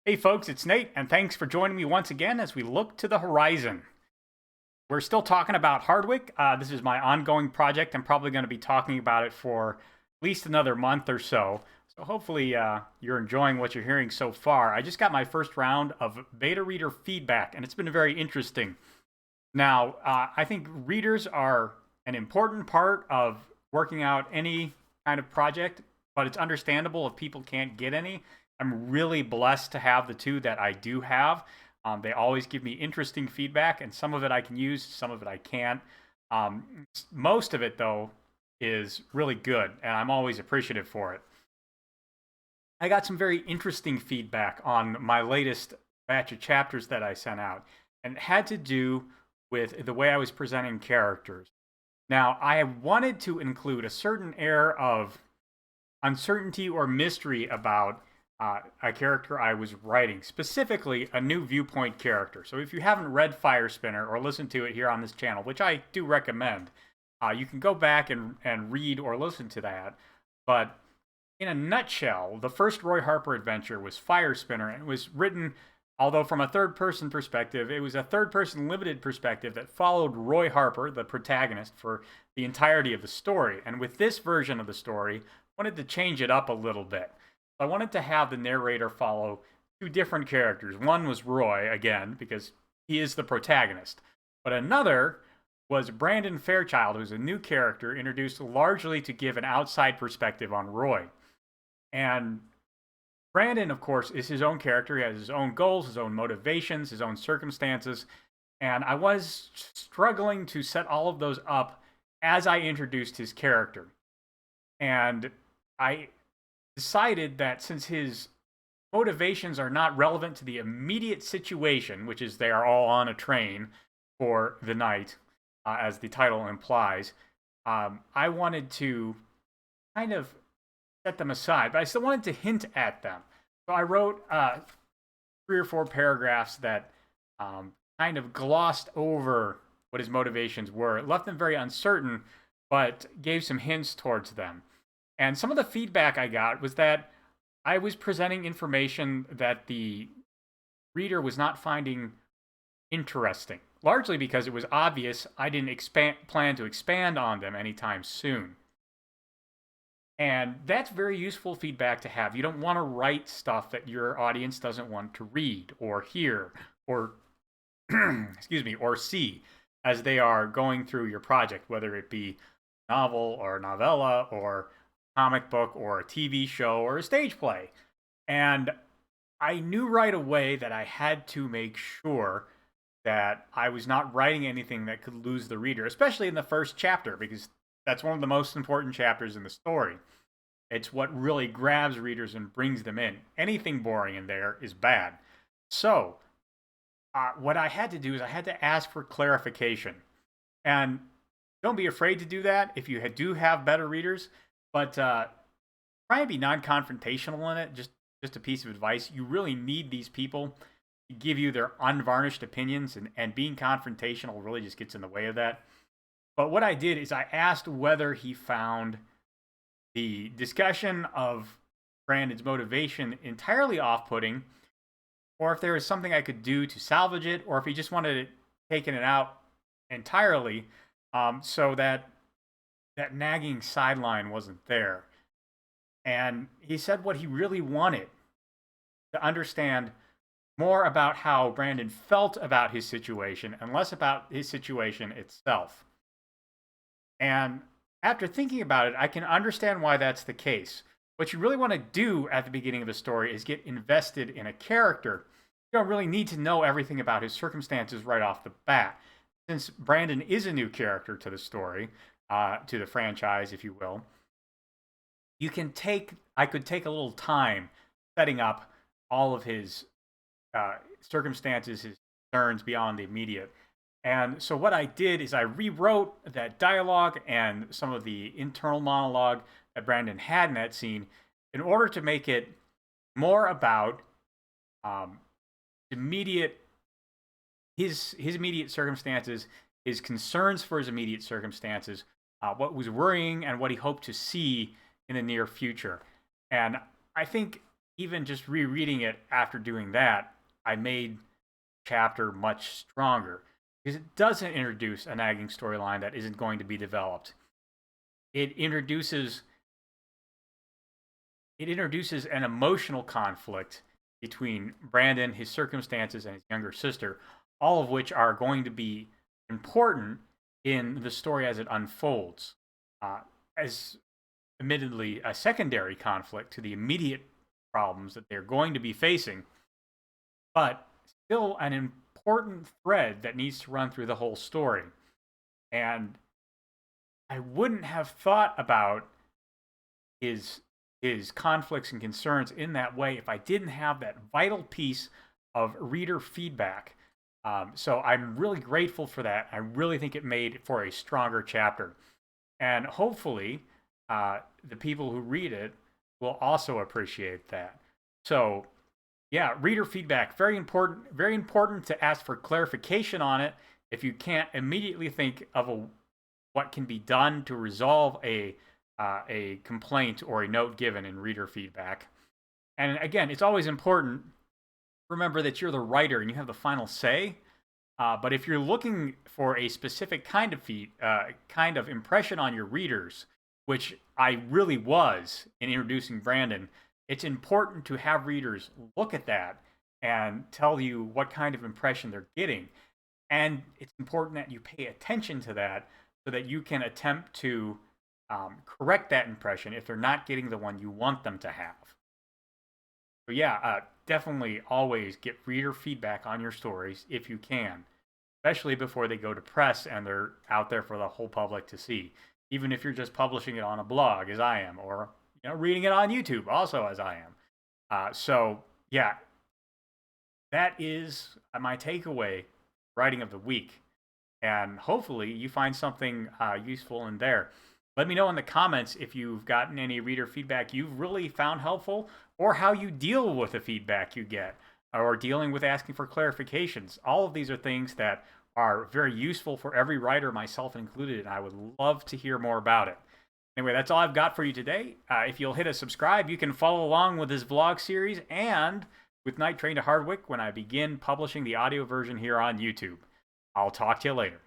Hey folks, it's Nate, and thanks for joining me once again as we look to the horizon. We're still talking about Hardwick. This is my ongoing project. I'm probably going to be talking about it for at least another month or so. So hopefully you're enjoying what you're hearing so far. I just got my first round of beta reader feedback, and it's been very interesting. Now, I think readers are an important part of working out any kind of project, but it's understandable if people can't get any. I'm really blessed to have the two that I do have. They always give me interesting feedback, and some of it I can use, some of it I can't. Most of it, though, is really good, and I'm always appreciative for it. I got some very interesting feedback on my latest batch of chapters that I sent out, and it had to do with the way I was presenting characters. Now, I wanted to include a certain air of uncertainty or mystery about a character I was writing, specifically a new viewpoint character. So if you haven't read Fire Spinner or listened to it here on this channel, which I do recommend, you can go back and read or listen to that. But in a nutshell, the first Roy Harper adventure was Fire Spinner, and it was written, although from a third-person perspective, it was a third-person limited perspective that followed Roy Harper, the protagonist, for the entirety of the story. And with this version of the story, I wanted to change it up a little bit. I wanted to have the narrator follow two different characters. One was Roy, again, because he is the protagonist. But another was Brandon Fairchild, who's a new character introduced largely to give an outside perspective on Roy. And Brandon, of course, is his own character. He has his own goals, his own motivations, his own circumstances. And I was struggling to set all of those up as I introduced his character. And I decided that since his motivations are not relevant to the immediate situation, which is they are all on a train for the night, as the title implies, I wanted to kind of set them aside, but I still wanted to hint at them. So I wrote 3 or 4 paragraphs that kind of glossed over what his motivations were. It left them very uncertain, but gave some hints towards them. And some of the feedback I got was that I was presenting information that the reader was not finding interesting, largely because it was obvious I didn't plan to expand on them anytime soon. And that's very useful feedback to have. You don't want to write stuff that your audience doesn't want to read or hear or excuse me, or see as they are going through your project, whether it be novel or novella or comic book or a TV show or a stage play. And I knew right away that I had to make sure that I was not writing anything that could lose the reader, especially in the first chapter, because that's one of the most important chapters in the story. It's what really grabs readers and brings them in. Anything boring in there is bad. So, what I had to do is I had to ask for clarification. And don't be afraid to do that if you do have better readers. But try and be non-confrontational in it. Just a piece of advice. You really need these people to give you their unvarnished opinions, and being confrontational really just gets in the way of that. But what I did is I asked whether he found the discussion of Brandon's motivation entirely off-putting, or if there was something I could do to salvage it, or if he just wanted it taken it out entirely, so that that nagging sideline wasn't there. And he said what he really wanted, to understand more about how Brandon felt about his situation and less about his situation itself. And after thinking about it, I can understand why that's the case. What you really want to do at the beginning of the story is get invested in a character. You don't really need to know everything about his circumstances right off the bat. Since Brandon is a new character to the story, to the franchise, if you will, I could take a little time setting up all of his circumstances, his concerns beyond the immediate. And so what I did is I rewrote that dialogue and some of the internal monologue that Brandon had in that scene in order to make it more about immediate his immediate circumstances, his concerns for his immediate circumstances, what was worrying, and what he hoped to see in the near future. And I think even just rereading it after doing that, I made chapter much stronger because it doesn't introduce a nagging storyline that isn't going to be developed. It introduces an emotional conflict between Brandon, his circumstances, and his younger sister, all of which are going to be important in the story as it unfolds. As admittedly a secondary conflict to the immediate problems that they're going to be facing, but still an important thread that needs to run through the whole story. And I wouldn't have thought about his conflicts and concerns in that way if I didn't have that vital piece of reader feedback. So I'm really grateful for that. I really think it made for a stronger chapter. And hopefully, the people who read it will also appreciate that. So, yeah, reader feedback, very important. Very important to ask for clarification on it if you can't immediately think of what can be done to resolve a complaint or a note given in reader feedback. And again, it's always important. Remember that you're the writer and you have the final say. But if you're looking for a specific kind of impression on your readers, which I really was in introducing Brandon, it's important to have readers look at that and tell you what kind of impression they're getting. And it's important that you pay attention to that so that you can attempt to correct that impression if they're not getting the one you want them to have. So yeah, definitely always get reader feedback on your stories if you can, especially before they go to press and they're out there for the whole public to see. Even if you're just publishing it on a blog, as I am, or reading it on YouTube, also as I am. So yeah, that is my takeaway writing of the week, and hopefully you find something useful in there. Let me know in the comments if you've gotten any reader feedback you've really found helpful, or how you deal with the feedback you get, or dealing with asking for clarifications. All of these are things that are very useful for every writer, myself included, and I would love to hear more about it. Anyway, that's all I've got for you today. If you'll hit a subscribe, you can follow along with this vlog series and with Night Train to Hardwick when I begin publishing the audio version here on YouTube. I'll talk to you later.